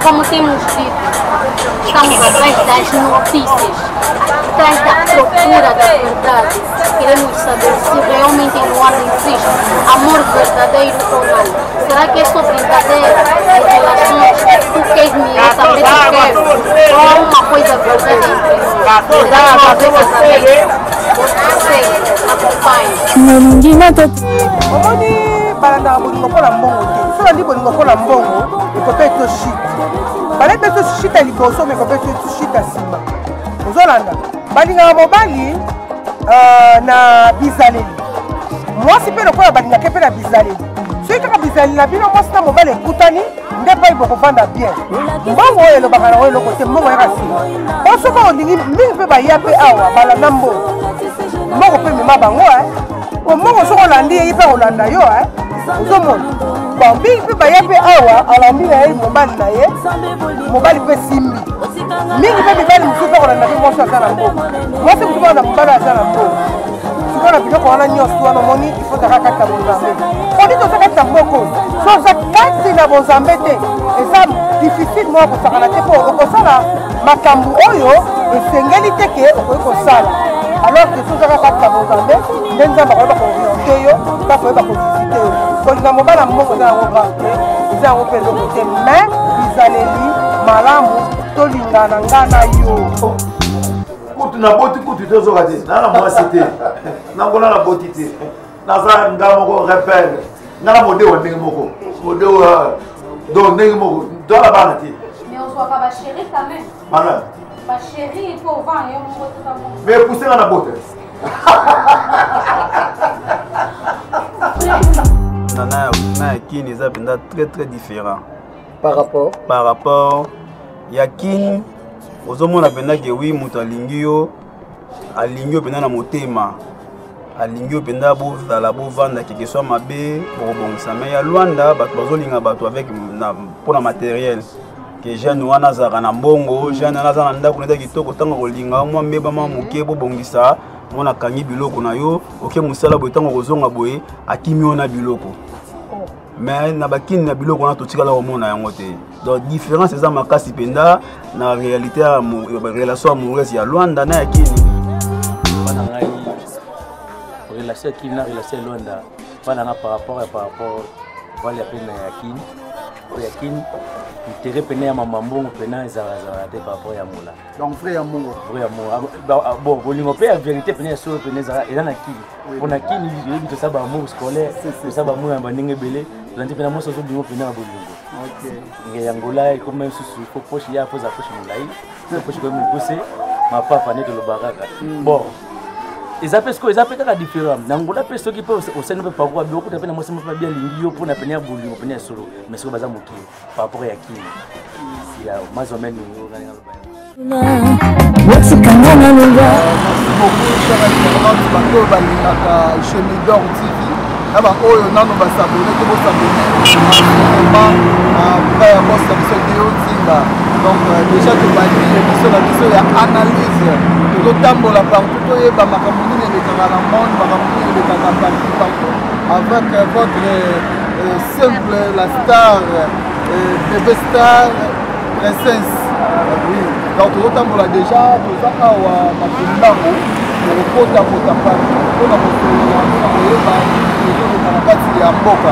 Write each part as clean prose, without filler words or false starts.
como temos dito, estamos atrás das notícias, atrás da procura da verdade. Queremos saber se realmente no ar existe amor verdadeiro ou não. Será que é só brincadeira de relações? Tu queres me ir, também tu queres. Ou há uma coisa verdadeira entre nós? Dá a ver casamento. Você acompanha. Balanda bolingo kola mbongo te. So bandi bolingo kola mbongo, ekopeto shit. Balanda to shit ali boso me ekopeto shit asima. Ozolanda. Balinga mobali na bizaleli. Mwasi pe lokola balinga ke pe na bizaleli. Soki kaka bizaleli na bino mwasi na mobali ekutani, nde pa iboko vanda bien. Mbongo oyo elobaka na oyo eloko te, mbongo yaka nsima. Osoka olingi mingi pe baya pe awa balanda mbongo. Mbongo pe mema bango mbongo soki olandi ye mpe olanda yo ozomona bon mingi mpe baya mpe awa alandi na ye mobali na ye mobali mpe simbi mingi mpe mibali mosusu mpe kolanda mpe mwasi aza na mbongo mwasi mosusu mpe na mobali aza na mbongo sikoyo na biloko wana nyonso wana omoni ifotaka kati na bonzambe odi toza kati na mboko so oza kati na bonzambe te eza difficile moko kosakana te mpo okosala makambo oyo esengeli te ke okoki kosala alors que soki kaka kati na bonzambe nde nzambe akoyeba kooriente yo mpe akoyeba kovisite yo kolinga mobala mbongo eza yango grave te eza yango mpe eloko te mais bizaleli malamu tolingana nga na yo kutu na boti kutu tozoka te nana mwasi te nangola na boti te naza nga moko repere ngana modewa ndenge moko modewa do ndenge moko toala bana te mais ozwaka basheri quand même bana basheri mpo ovanga yo moko totango mais pousse nga na bote na Yakini eza penda très différent par rapport Yakini ozomona penda ke wi moto alingi yo penda na motema alingi yo penda bozala bovanda keke soit mabe bokobongisa me ya Lwanda bato bazolinga bato avec mpona matériel ke jeune wana azalaka na mbongo jeune wana aza na ndako neza kitoko ntango kolinga mwa mbeba mwa moke bobongisa mwana akangi biloko na yo oke mosala boye ntango kozonga boye akimi yo na biloko mais na bakini na biloko wana totikala komona yango te donc différence eza makasi mpenza na réalité ya relation amoureuse ya Lwanda na Yakini bana ngai relation ya Yakini na relation ya Lwanda bana nga par rapport vale ya pena ya Yakini Yakini intérêt pena ya mama mbongo pena ezalaka te par rapport ya mola donc vrai ya mbongo bon bolingo mpe ya vérité pena ya solo pena eza na Kini mpona Kini yebi tosala bamour scolaire tosala bamour ya bandenge ebele tolandi pena moso ozolingo pena ya bolingo nge ya ngola ekoma lisusu fo poche ya foza poche molai poche koyemi ekose mapapa nde tolobaka kaka bon eza mpe sikoyo eza mpe kaka différent na ngola mpe soki mpe osali mpe parcours ya biloko mpe na mwasi mpe bien alingi yo mpona pene ya bolingo pene ya solo mais sikoyo baza mokili par rapport ya Kini ya mazomene bato balingaka Chemin d'Or TV na baoyo nano basabone te bosabone na ya bosa biso Deo Nzinga donc déjà tobandi émission na biso ya analyse tozotambola partout toyeba makambo nini elekaka na monde makambo nini elekaka partout avec votre simple la star bébé star princesse oui donc tozotambola déjà toza awa matombango okota kota partout mpona koyeba tozoleka na kati ya mboka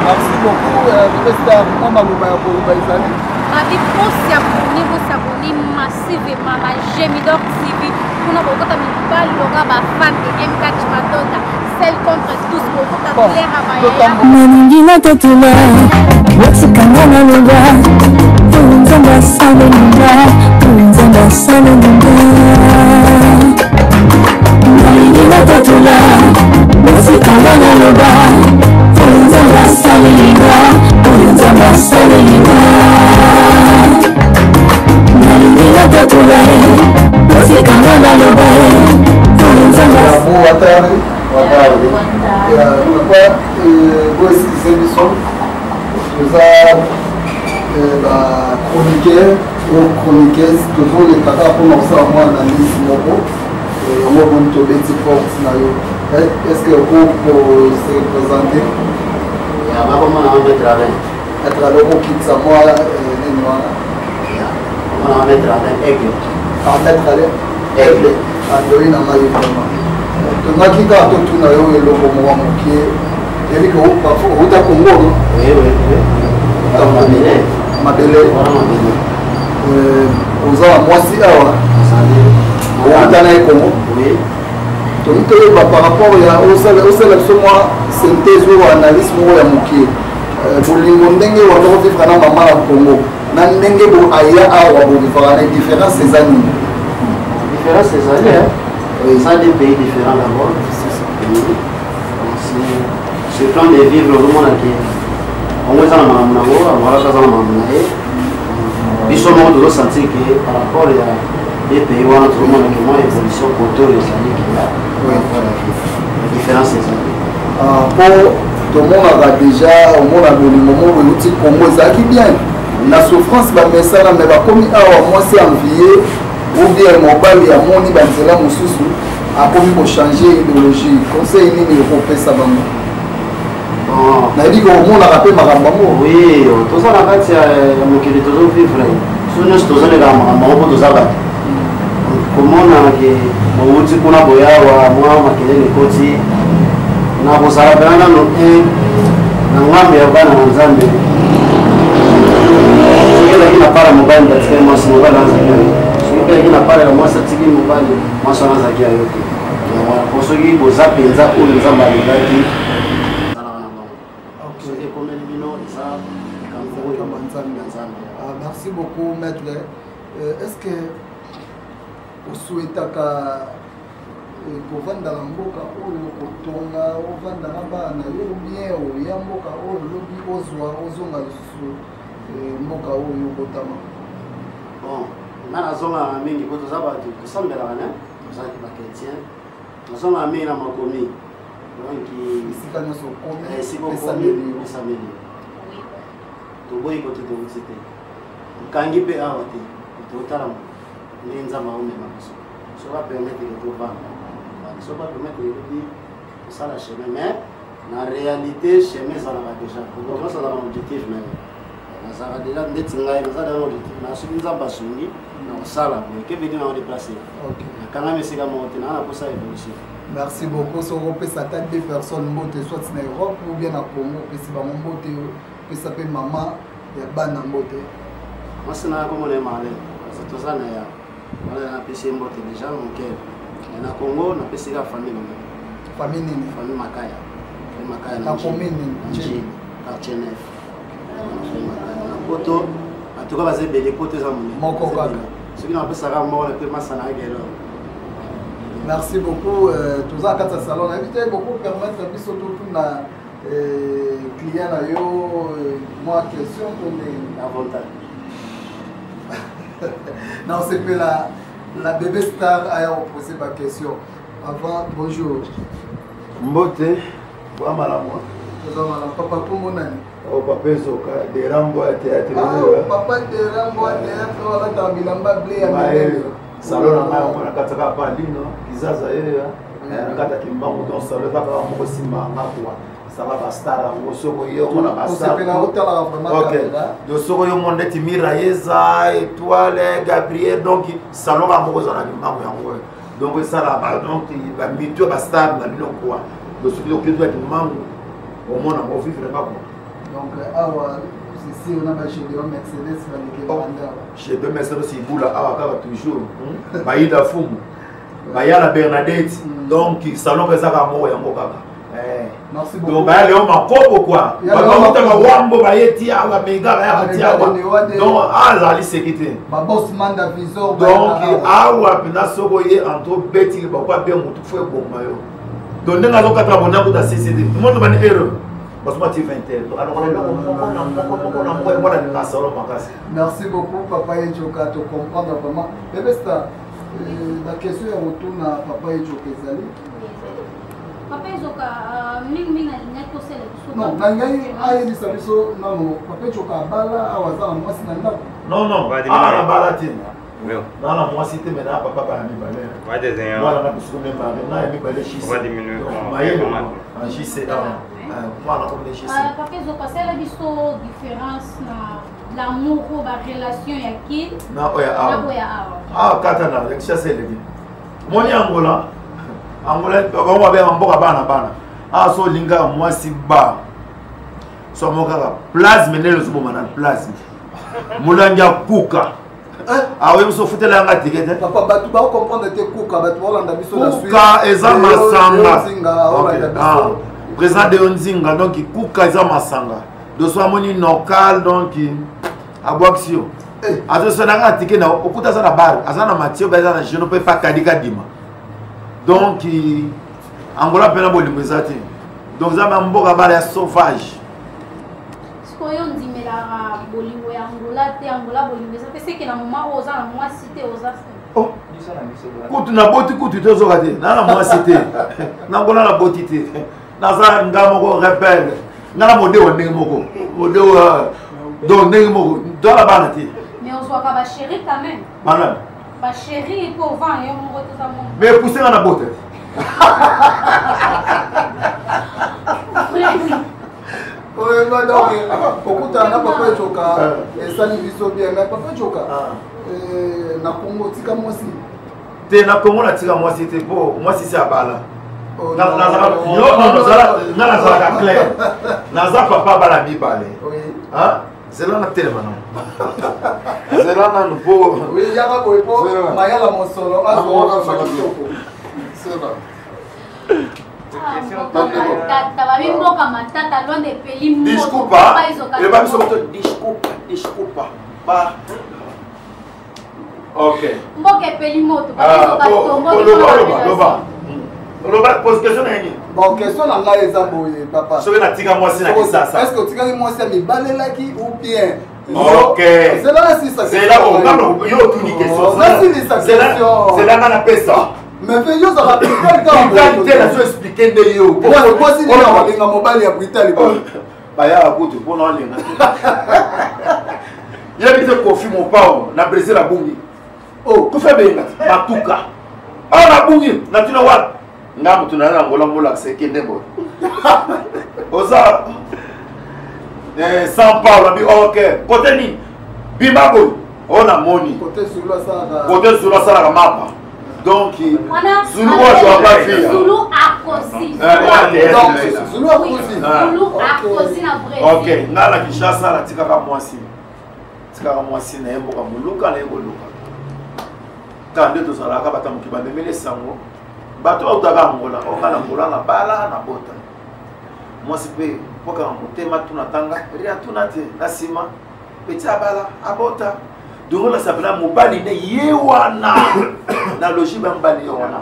merci beaucoup bébé star na maloba ya koloba ezali abiposi ya koni bosaboni massivement na Chemin d'Or TV kuna bokota mibali loka bafan de MK Chimatonda celle contre tous bokota kolera mayaya naningi natatula wasikanga na loba nzamba salenga nzamba salenga naningi natatula wasikanga na loba nzamba salenga nzamba salenga Boa tarde. Boa émission. Nous avons chroniqueur ou chroniqueuse toujours les caca pour nous faire moi analyse moko. On va vous trouver des forces na yo. Est-ce que vous pouvez se représenter? Ya baba mwana wangu travail. À travers au kit ça moi maître Alain Aigle. Maître Alain Aigle. Andoyi na ngai vraiment. Tongaki kaka totuna yo eloko moko moke. Yebi ko outa Congo. Oui. Mabele. Oza mwasi awa. Outa na Congo. Oui. Donc par rapport à synthèse ou analyse ya moke bolingo ndenge wana vivre na mama na Congo na ndenge bo aya awa bo vivre na différence ces années. Différence ces années, hein? Ça des pays différents d'abord. C'est plan de vivre le monde qui on est dans la maman voilà ça dans la maman et ils sont tous sentis que par rapport à des pays où on a tout le monde qui ont évolution culturelle et ça qui là. La différence c'est ça. Pour tout le monde a déjà au monde a donné le moment où l'outil Congo ça qui bien. La souffrance va mettre ça mais va comme moi c'est envié ou bien mobile ya moni banzela mususu a commis pour changer idéologie. Conseil ni le repère ça va. Na dit que au monde a rappelé makambo. Oui, tout ça la kati ya mokili toujours vivre. Sono stoza le makambo pour tout ça. Komona ke mouti kuna boyawa mwa makelele koti na kusala bana no na ngambe ya bana na Nzambe sikela kina para mobile katika mwasi mobile anza sikela kina para la mwasi tiki mobile mwasi anza kia yote na posogi boza penza ko Nzambe alibaki merci beaucoup maître. Est-ce que souhaitaka kovanda na mboka oyo kotonga ovanda na bana yo bien oya mboka oyo lobi ozonga lisusu mboka oyo okotama? Bon, nga nazonga mingi po toza bato tosambelaka ne tozalaki bakretien nazonga mingi na makomi donc esika nyonso okomisameli toboyi kote tokoti te okangi mpe awa te totala ndenge Nzambe aomema biso so bapermettre ke tovanda so bapermettre elobi kosala chemin mais na réalité chemin ezalaka déjà nyonso azalaka na objectif na yo nazalaka déjà ndeti ngai nazala na objectif na soki Nzambe asungi na kosala boye ke vedi na odeplace nakangami esika moko te naa na posa évolution. Merci beaucoup. Si on peut s'attendre des personnes mbote soit en Europe ou bien en Congo, puis c'est pas mon mbote, puis ça peut maman et ban en mbote. Moi c'est na comme on est malin. C'est tout ça na ya. Voilà na pesi mbote déjà mon cœur. Et na Congo na pesi la famille na. Famille nini? Famille Makaya. Famille Makaya na commune nini? Quartier neuf. Na poto en tout cas basé belé poto za mon. Moko kaka. Ce qui na pesa ka mo na pe masana gelo. Merci beaucoup. Tout ça, quand ça salon, invité beaucoup permettre de surtout na client là yo moi question pour les avantages. Non, c'est que la bébé star a posé ma question. Avant, bonjour. Mbote, wa malamu. Papa pour mon ami. Oh papa Zoka, des Rambo à théâtre. Ah, papa de Rambo à théâtre, on va t'amener là-bas blé à salon na ngai on nakataka pa lino kizaza ye nakata kimbangu donc salon kaka moko sima ngakwa sala ba star ngo soko ye on na ba star OK do soko yo monde ti Mirayeza étoile Gabriel donc salon ka moko za na kimbangu yango donc ça là ba donc ba mito ba star na bino kwa do soko yo kitu ya kimbangu au monde mo vivre pas donc awa si on a chez des Mercedes chez deux Mercedes c'est boula awa toujours baïda fumu bayala Bernadette donc salon que ça ka mo yango kaka merci beaucoup donc bayale o makobo quoi ba ma wambo bayeti awa mega bayati awa donc azali sécurité ba boss manda visor donc awa pina soko ye entre beti ba kwa be mutu fwe bomba yo donc ndenga zo katra bona kuta CCD tout monde bani erreur. Merci beaucoup, Papa Ejoka, de comprendre vraiment. Bébé Star, la question est retourne à Papa Ejoka Zali. Papa Ejoka, ming alignate ko sele. Non, nangai ayi sabiso non, Papa Ejoka bala awaza moi sinanda. Non, ah bala tin. Dans la moi cité maintenant papa ba mi balé. Va désigner. Voilà, na kusukune ma na mi balé chi. On va diminuer. En JC. Voilà, comme les JC. Papa Ejoka, c'est la différence na d'amour ou la relation ya qui na oya ah katana ya chasse le moni Angola on va bien mboka bana ah so linga moi si ba so moka place menelo so bomana place mulanja kuka ah oui so futela nga tikete papa batu ba comprendre te kuka batu olanda biso la suite kuka eza masanga président de Onzinga donc kuka eza masanga de so moni local donc aboaxio azo so nanga tike na okuta za na bar azana matio ba za na je ne peux pas kadika dima donc Angola pena bolimbo ezate donc za mboka bar ya sauvage koyo ndimela bolingo ya Angola te Angola bolingo ezate c'est que na moment oza na moi cité oza oh kutu na boti kutu tozo kate na moi cité na Angola na boti te na za ngamo ko repel na mode wa ndenge moko mode wa donc ndenge moko dans la bana te mais on soit pas chéri quand même madame ba chéri pour vent et on retourne à mon mais pousser na botte oui donc okuta na papa choka esali biso bien mais papa choka na Congo tika mosi te na Congo na tika mosi te po mosi c'est abala na clair naza papa bala mibale hein c'est là na télé c'est là na po oui yaka ko po mayala mosolo aso c'est là Desculpa. Ok. Pose question bon, question na nga eza boye papa. So na tika moi si na kisasa. Est-ce que tika moi si mi balelaki ou bien ok. C'est là si ça. C'est là on va yo tout ni question. C'est là na pesa. Mais fais yo ça va quelqu'un la so expliquer de yo. Pourquoi si na linga mobile ya Britannique ba ya ko tu pona linga. Ya bi te confirme mon pao na Brésil la bungi. Oh, tu fais bien matuka. Ah na bungi na tuna wa. Ngamu tunana Angola mola sekende bo. Oza São Paulo bi OK. Côté ni bimabo on a money. Côté sur la sala mapa. Donc Zulu wa pas faire. Zulu akosi. Zulu akosi. Zulu akosi na Brésil. OK, ngala Kinshasa la tika ka mwasi. Tika ka mwasi na yembo ka muluka na yembo luka. Tande to sala ka bata mukiba memele sango. Bato utaka Angola, onga na Angola na bala na bota. Mwasi pe poka mutema tunatanga, ria tunate na sima. Petia bala abota. Donc là ça peut mobali ne yewana na logique mbali yewana.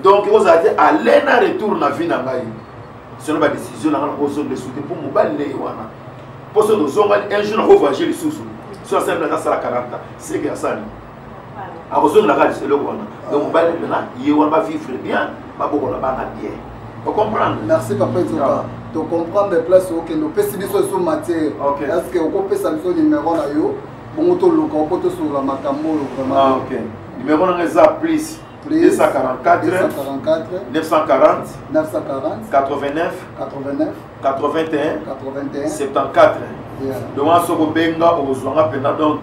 Donc vous allez aller na retour na vie na ngai. C'est une décision na ko de soutenir pour mobali ne yewana. Pour ce dozonga un jour on va voyager les sous. Sur ça na sala 40. C'est que ça ni. A besoin de la radio c'est le wana. Donc mobali maintenant yewana va vivre bien, ba boko la bana bien. Vous comprenez? Merci papa Zoka. Tu comprends des places où que nous pessimons sur matière. Est-ce que on peut passer le numéro là yo? Bon, tu as sur la Matambo. Ah, ok. Numéro plus 244 940 89 81 74. Donc, on se benga au Zouanga Pena. Donc,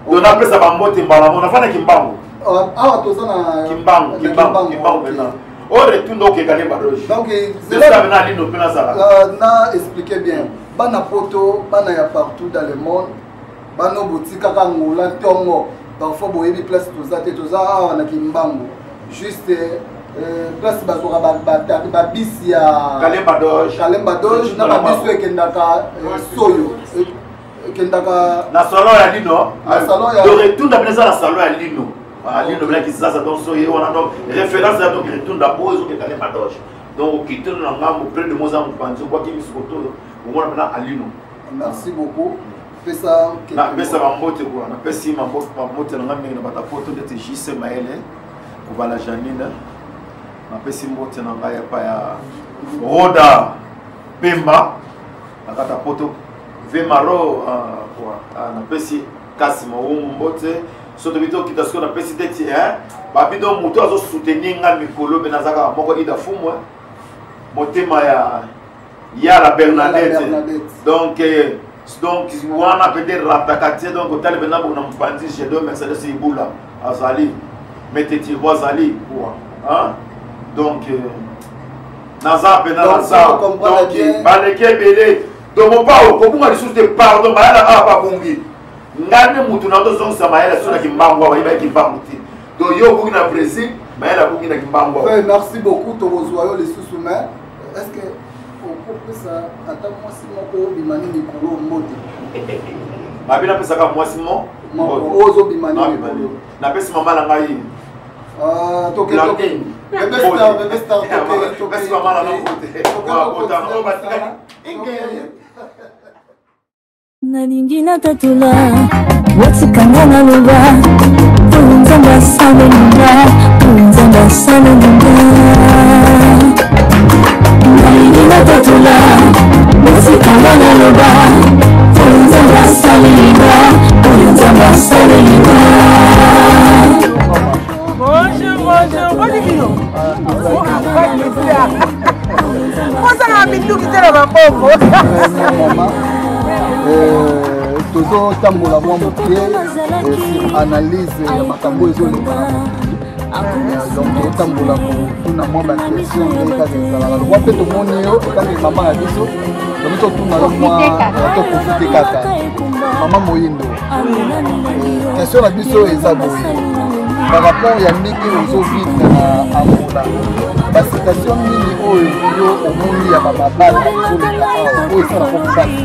on appelle ça Bambote Mbala. On a fait un Kimbango. Ah, tu as Kimbango Pena. On retourne au Kekane Badoji. Donc, c'est ça que nous avons expliqué bien. Bana poto, bana ya partout dans le monde. Bano boutique kaka ngola tongo parfois boyebi place tozate toza na kimbango juste place bazoka ba bisi ya Kalemba Doge na ba biso ekendaka soyo ekendaka na salon ya Lino na salon ya de retour na plaisir na salon ya Lino Lino bla qui ça donc soyo on a donc référence à donc retour na bozo ke Kalemba Doge donc quitter na ngambo près de Mozambique panzo kwa kimi soto on mona na Alino. Merci beaucoup. Pesa mambote kwa na pesi mambote na ngambi na bata photo de TJC Maele kwa la Janine na pesi mbote na ngaya pa ya Roda Pemba na kata photo Vemaro kwa na pesi Kasimo mbote soto bito kitasiko na pesi deti babido muto azo soutenir nga mikolo benazaka moko ida fumo motema ya la Bernadette donc Donc, on a peut-être rattaqué, donc, au tel maintenant, on a pas dit, j'ai deux Mercedes et Boula, à Zali, mettez-y, vous Zali, quoi. Hein? Donc, Naza, Naza, donc, Baleke, Belé, donc, on parle, comment on a des sources de pardon, mais elle a pas bongi. Ngane Moutouna, donc, ça m'a elle a qui m'a envoyé, qui m'a monté. Donc, yo, vous avez Brésil, mais elle a beaucoup qui m'a envoyé. Merci beaucoup, Tobozoyo, les sous-soumets. Est-ce que. Ça attends moi si mon bimani Nicolo Modi. Ma bien appelle ça comme moi si mon ozo bimani Nicolo. Na pesi maman la ngai. Ah toke toke. Bébé star toke. Pesi maman la ngai. Nalingi na tatula watikanga na loba Nzamba salenga Nzamba salenga Nalingi tatula watikanga na loba Nzamba salenga Nzamba salenga Bonjour, bonjour. Bonjour, Abidou qui te l'a maboko. Toujours tambola moi mon pied sur analyse ya makambo ezoleka donc tambola pour na moi ba question ndeka ezala la loi pe to moni yo tangi mama ya biso donc to tuna lo moi to profiter kaka mama moyindo question la biso eza boye par rapport ya ndenge ozovivre na Angola ba situation nini oyo yo omoni ya babala ezoleka oyo esala kokubaki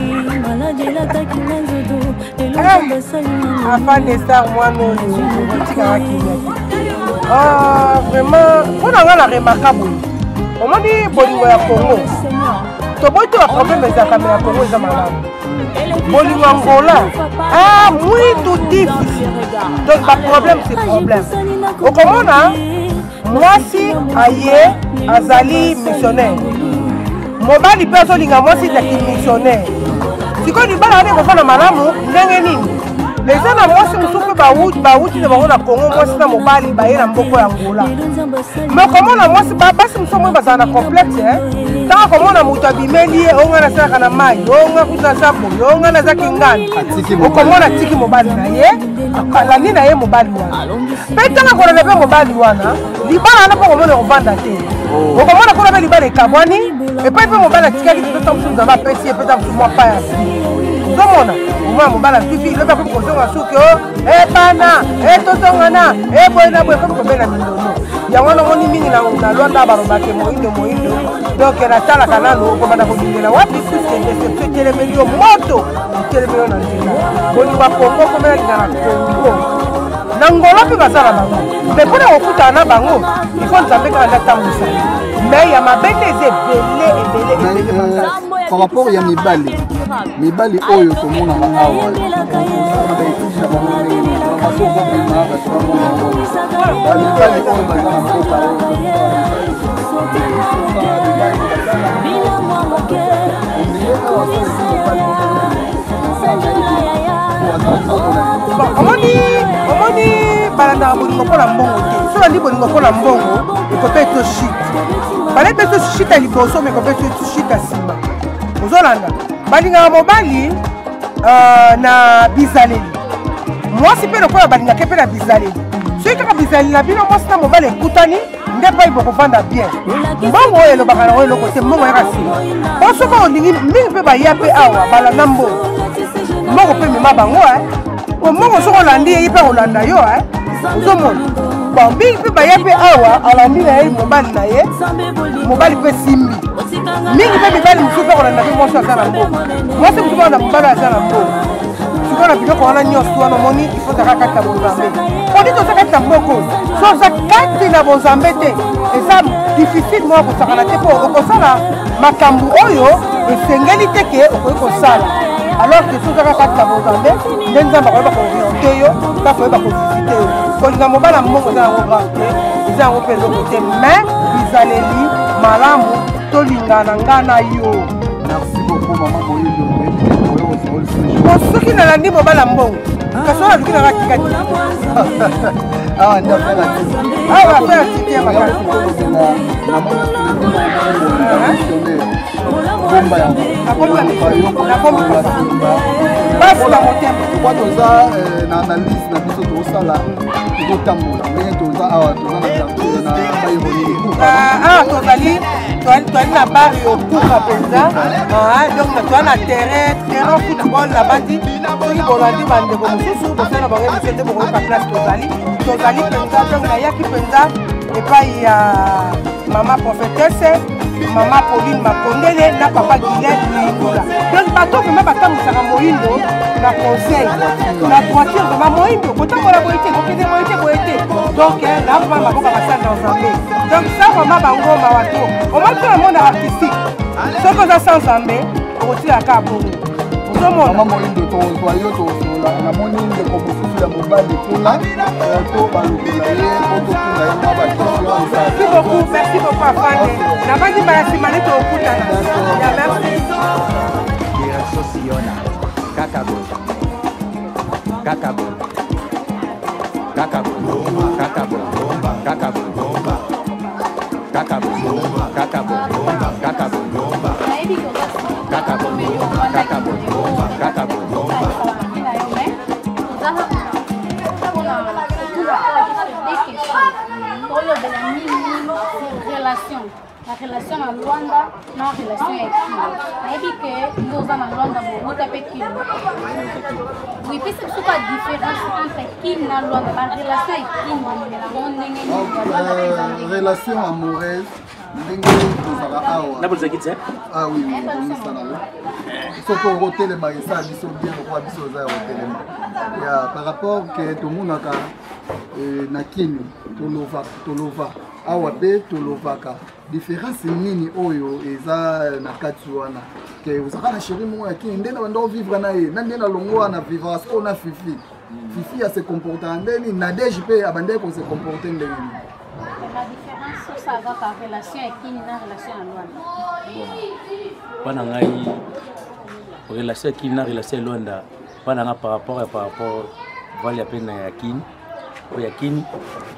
afin de star moi non vraiment on a la remarquable on m'a dit bolingo ya Congo to boito a problème za caméra Congo za malamu bolingo Angola ah muito difficile donc pas problème c'est problème au komona moi si aye azali missionnaire mobali pe azolinga moi si taki missionnaire sikoyo libala wana ekofana malamu ndenge nini eza na mwasi mosusu mpe bawuti na bango na Congo mwasi na mobali baye na mboko ya Angola me komona mwasi basi mosusu moi bazala na complexe ntango komona moto abimeli ye onga nasalaka na mai onga kuta naza boye onga nazaki ngani okomona atiki mobali na ye alandi na ye mobali wana mpe ntango kolele mpe mobali wana libala wana mpo komona ekovanda te okomona kuna mpe libala ekabwani epai mpe mobali atikaki totota mosusu nzambe apesi ye peta mosusu mwa pa ya ozomona omwana mobali afifi loba mpe kozonga suki o ebana etotongana eboye na boye mpe kobela mindono yango wana omoni mingi na lwanda balobake moindo donc natalaka nano okobanda kobingela wapi puske deception etelemeli yo moto etelemeli yo na nzela bolingo ya Kongo komenalinga na Kongo na Ngolo mpe baza na bango me mpona kokutana na bango ifo nzambe kaka nde atambwisa me ya mabete eza ebele par rapport ya mibali oyo tomonaka awa omoni balandaka bolingo mpo na mbongo te so bandi bolingo mpo na mbongo ekope eto shite bale mpe to shite ya liboso me ekope eto shite ya nsima ozolanda balingaka mobali na bizaleli mwasi mpe lokola balingaka mpe na bizaleli soki kaka bizaleli na bino mwasi na mobali ekutani nde mpai bokovanda bien mbongo oyo elobaka nango eloko te mbongo yaka nsima po soki olingi mingi mpe baya mpe awa balanda mbongo mbongo mpe mema bango mbongo soki olandi ye mpe olanda yo ozomona bon mingi mpe baya mpe awa alandi na ye mobali na ye mobali mpe simbi mingi mpe mibali mosusu mpe kolanda mpe mwasi aza na mbongo mwasi mosusu mpe na mobali aza na mbongo sikoyo na biloko wana nyonso wana omoni ifozaka kati na bonzambe odi toza kati na mboko so oza kati na bonzambe te eza difficile moko kosakana te mpo okosala makambo oyo esengeli te ke okoki kosala alors que sozaka kati na bonzambe nde nzambe akoyeba kooriente yo ta koyeba kovisite yo kolinga mobala mbongo eza yango grave te eza yango mpe eloko te mais bizaleli malamu tolingana nga na yo. Merci beaucoup maman Moyindo. Soki nalandi mobala mbongo kasi oyo aluki nanga tikati Ah, on a fait la Ah, on va faire un petit ma carte. tozali na bar yokuka mpenza donc toza na terrain football na bandi soki bolandi bandeko mosusu bosala bango émission te bokoyoka place tozali mpenza donc nayaki mpenza epai ya mama prophétesse mama Pauline Makondele na papa Guilherme Ligola donc bato vraimen batambwisaka moyindo na conseil na droiture vraimen moyindo kotambola boye te kokende boye te boye te donc navraimen maboka basala na nzambe donc ça vraimen bangoma wato omoi mpe na monde artistique soki oza sans nzambe okotilaka bongo ozomona moyindo tozwa yo tozola namoni ndeko mosusu ya mobali kuna to balokola ye otokuna ye mwa bakestion merci beaucoup afande nabandi mbala nsima nde tokutana ya merci Sosiona, Kakabo, Kakabo, Kakabo, Kakabo, Kakabo, Kakabo, Kakabo, Kakabo, Kakabo, Kakabo, La relation à Luanda, non relation avec Kilo. Je dis que nous sommes à Luanda, nous avons Kilo. Oui, puis c'est quoi la différence entre Kilo et Luanda? La relation avec Kilo, relation amoureuse. Ah oui, par rapport que tout le monde a nakini tolova awa be tolovaka différence nini oyo eza na kati wana ke uzaka na chéri mo yakini ndena bando vivre na ye ndena longo na vivre ce qu'on a fifi a se comporter ndeni na DJP abande ko se comporter ndeni. La différence ça va par relation avec qui na relation à Luanda. Bana ngai relation avec qui na relation à Luanda bana par rapport vale ya pena yakini yakini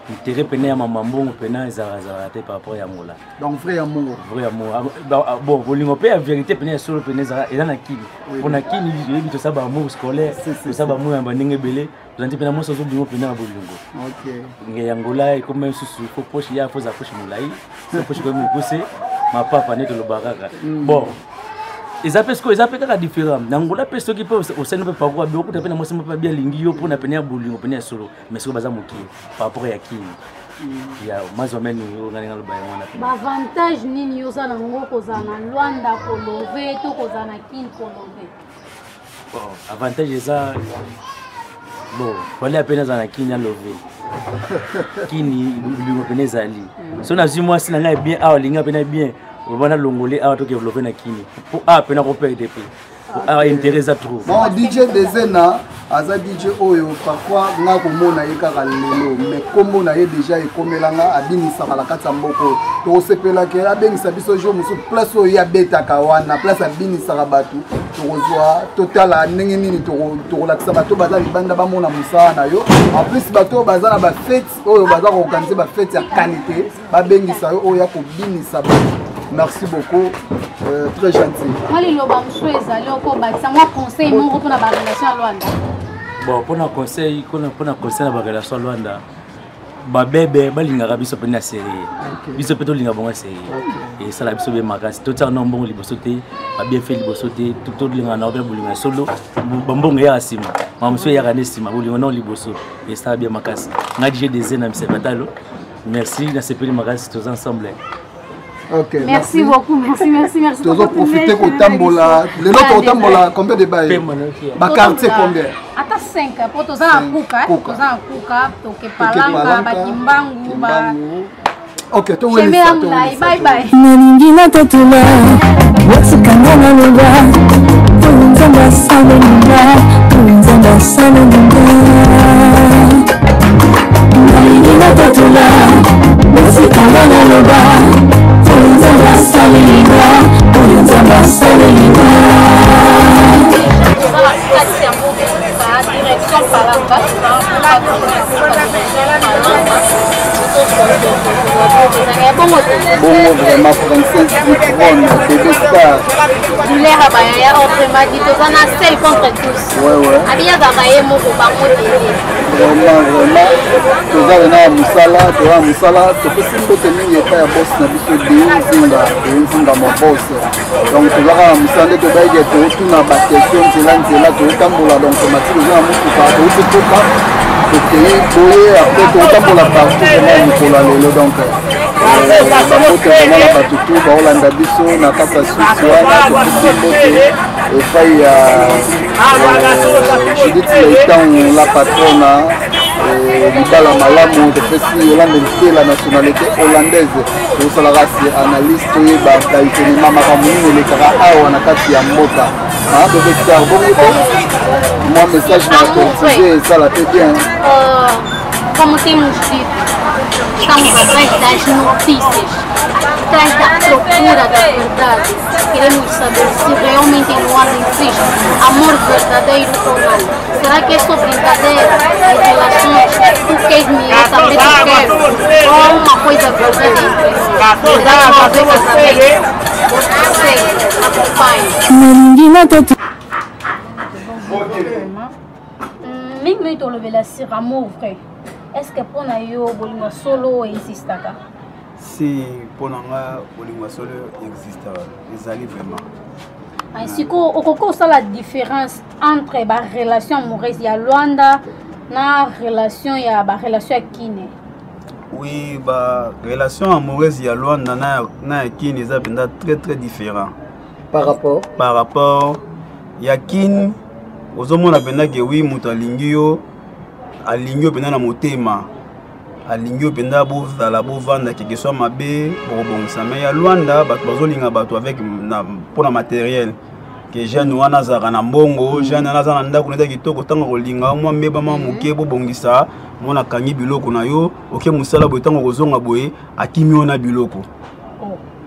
intérêt pena ya mamambongo pena ezara te par rapport ya mola donc vrai amour bon bolingo pe ya vérité pena solo pena ezara na kini pona kini yebi to saba amour scolaire to saba amour ya bandenge belé zanti pena moso zo bingo pena bolingo OK nge yangola ko même susu ko poche ya foza poche molai ko poche ko mi pousse ma papa neto lo baraka bon ils appellent ce qu'ils appellent la différence. N'angola peut ce qui peut au sein de parcours beaucoup de peine moi c'est pas bien lingio pour na peine bolingo peine solo mais ce baza moki par rapport à qui il y a mais au moins nous ngani ngalo baye wana ba avantage nini yoza na ngoko za na Luanda ko love to ko za na kin ko love bon avantage ça bon wale peine za na kin ya love kini bolingo peine zali so na moi si na ngai bien a linga peine bien on longolé à tout développer na kini pour pena ko perdre pe intérêt trop bon DJ Dezena aza DJ oyo parfois nga ko mona yeka lelo mais kombo na ye déjà ekomelanga abinisa kala katsa mboko to sepela ke abinisa biso jo musu place oyo ya beta kawana place abinisa batu to kozwa total ndenge nini to lakisa bato baza libanda ba mona musana yo en plus bato baza na ba fête oyo baza ko organiser ba fête ya qualité ba bengisa yo oyo ya ko binisa bato. Merci beaucoup, très gentil. Moi, les lobang choisis, moi conseil, mon pour la relation à Luanda. Bon, pour un conseil, pour la relation à Luanda, ba bébé, ba linga rabiso pena série. Biso peto linga bonga série. Et ça la biso be makas. Tout ça non bon libosoté, ba bien fait libosoté, tout linga na obe bolinga solo. Bambonga ya asima. Mamso ya rane sima, bolinga non liboso. Et ça bien makas. Na DJ Dezena msebatalo. Merci, na sepeli makas tous ensemble. Okay, merci beaucoup, merci. Tu as profité pour tambola. Les autres tambola, combien de bails? Ma quartier combien? Ata 5 pour tous en kuka, toke palanga, bakimbangu, ba. Ok, tu veux bye bye. Naningi na tatula, wasikanga na luba, tulinzamba sana luba, tulinzamba sana luba. Naningi na tatula, wasikanga na luba. Direction par la Bongo vraiment princesse Yvonne, bébé star. douleur à Bayaya, autrement dit, on a seul contre tous. Ouais. Abia Babaye, mon copain, Vraiment, toza na musala, toza musala, topesi mbote mingi epai ya boss na biso Nzinga mon boss. Donc tozaka na musala nde tobayike tootuna bakestion nzela tootambola donc matiki oza na motuka touti toka tokei boye apres tootambola partout vraiment mokolo ya lelo donc bamote vraiment na bato tu baolanda biso na kati ya suisse wana topesi mbote epai ya Judith Leitan la patrona libala malamu topesi Yolande Mpe la nationalité hollandaise tosalaka si analyste toyeba baitenema makambo nini elekaka awa na kati ya mboka bebe star bongo moi message na tortise esala te bien como temos dito, estamos atrás das notícias, atrás da procura da verdade. Queremos saber se realmente em Luanda existe amor verdadeiro ou não. Será que é só brincadeira em relações? Tu queres me eu também te quero? Ou uma coisa verdadeira entre nós? Verdade não vem a saber. Segue, acompanhe. Mingi to lever la sur amour vrai. Est-ce que pour nayo bolingo solo existe ka? Si pour nga bolingo solo existe, ezali vraiment. Ainsi que okoko ça la différence entre ba relation amoureuse ya Luanda na relation ya ba relation kine. Oui, ba relation amoureuse ya Luanda na kine eza benda très différent. Par rapport ya kine ozomona benda ke oui muto alingi yo benda na motema alingi yo benda bozala bovanda keke soit mabe bobongisa mais ya Luanda bato bazolinga bato avec mpona matériel ke jeune wana azalaka na mbongo jeune wana aza na ndako neza kitoko ntango kolinga mwa mbeba mwa moke bobongisa mwana akangi biloko na yo oke mosala boye ntango kozonga boye akimi yo na biloko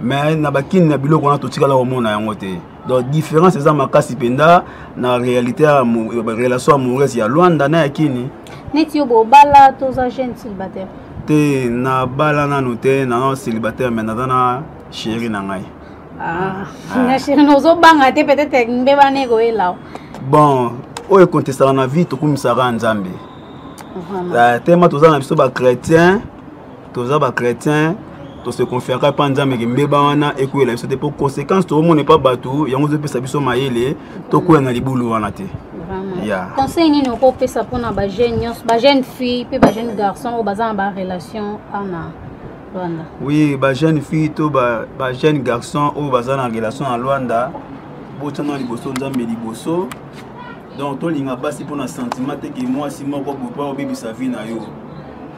mais na bakini na biloko wana totikala komona yango te. Donc différence eza makasi penda na réalité ya relation amoureuse ya Luanda na ya kini. Neti yo bobala toza jeune célibataire. Te na bala nanu te na célibataire mais na chérie na ngai. Na chérie nozo banga te peut-être mbeba nego ela. Bon, oyo contestar na vie tokumisaka Nzambe. La tema toza na biso ba chrétien, toza ba chrétien. To se confiera pas Nzambe ke mbeba wana ekuela biso te pour conséquence to mone pas bato yango zo pesa biso mayele to kuya na libulu wana te. Yeah. Conseil nini oko pesa pona ba jeune fille pe ba jeune garçon o bazana ba relation ana Luanda. Oui, ba jeune fille to ba jeune garçon o bazana relation à Luanda. Botana liboso Nzambe liboso. Donc to linga basi pona sentiment te ke moi si moko popa o bibi sa vie na yo.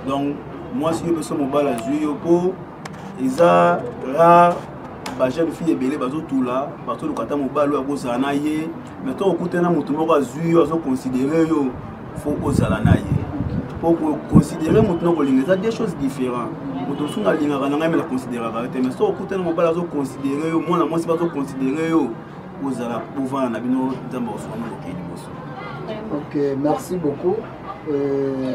Donc moi si yo beso mobala zuyo po Isa rare, ba jeune fille ebele bazo tula, bazo lokata mobalo ya kozala na ye, mais to okutena mutu moko azwi yo azo considérer yo faut ozala na ye. Pour considérer mutu no kolinga ça deux choses différentes. Mutu sunga linga kana ngai la considérer te, mais to okutena mobalo azo considérer yo, mwana mwasi bazo considérer yo ozala pouvoir na bino Nzambe osona lokeli boso. Ok, merci beaucoup.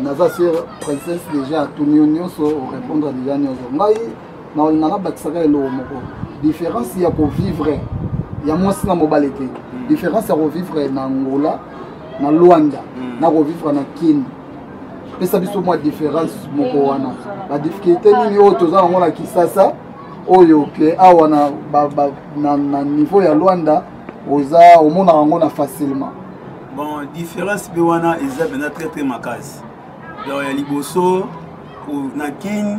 Naza sur princesse déjà à tout nyonso répondre déjà nyonso. Ngai na bakisaka elo moko. Différence ya ko vivre ya mwasi na mobali te. Différence ya ko vivre na Angola na Luanda na ko vivre na Kini. Pesa biso mwa différence moko wana. La difficulté nini o toza ngo na Kisasa oyo ke awa na niveau ya Luanda oza omona ngo na facilement. Bon, différence bi wana eza bena très makasi. Donc ya liboso na Kini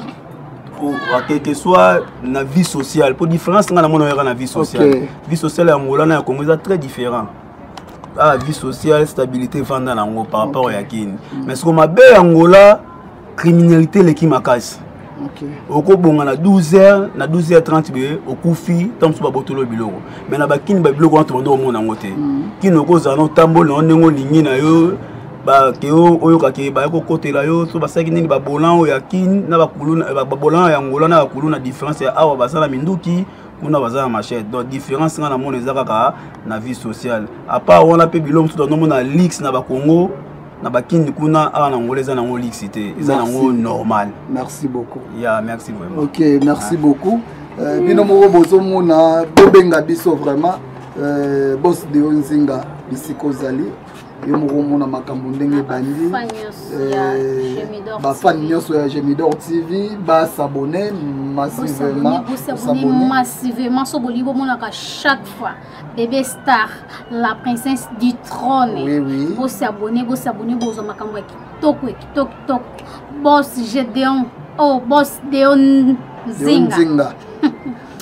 pour quel que soit la vie sociale. Pour différence dans la vie sociale. Okay. Vie sociale en Angola na Congo est très différent. Ah, vie sociale, stabilité vendre en Angola par rapport à Kini. Mais ce qu'on m'a bien Angola, criminalité les qui m'acasse. OK. Au Congo on a 12h, na 12h30 bé au Koufi, tant que botolo biloko. Mais na ba Kini ba biloko on tourne au monde en côté. Kini ko za no tambo na ngo lingi na yo. Ba keo oyo kake ba ko côté la yo so ba saki nini ba bolan o ya Kini na ba kuluna ba bolan ya Angola na kuluna différence ya awa basala minduki kuna bazala machette. Donc différence na mona ezaka ka na vie sociale. À part on a pe biloko to na mona lix na ba Congo na bakini kuna awa na ngolo eza nango lixité eza nango normal. Merci beaucoup. Yeah, merci vraiment. OK, merci beaucoup. Bino moko bozomona bobenga biso vraiment boss de Nzinga bisiko zali yo moko mona makambo ndenge bandi ba fan nyonso ya Gemidor TV ba s'abonner massivement so bolibo mona ka chaque fois Bébé Star la princesse du trône. Oui. Vous s'abonner bozo makambo kitoko boss Gedeon boss Deon Nzinga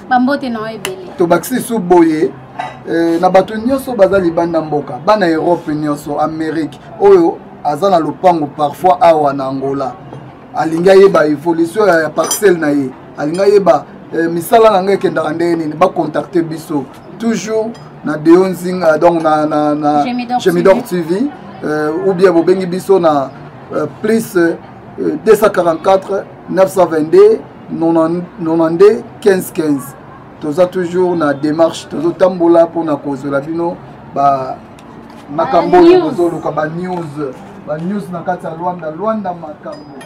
bambote na ebele to baxi su boye na bato nyonso baza libanda mboka bana Europe nyonso Amérique oyo azana lopango parfois awa na Angola alinga yeba evolution ya parcelle na ye alinga yeba misala na ngai kenda ndeni ba contacter biso toujours na Deon Nzinga donc na Gemidor TV ou bien bobengi biso na plus 244 922 92 15 15. Toza toujours na démarche tozo tambola pour na cause la bino ba makambo tozo luka ba news na kati ya Luanda makambo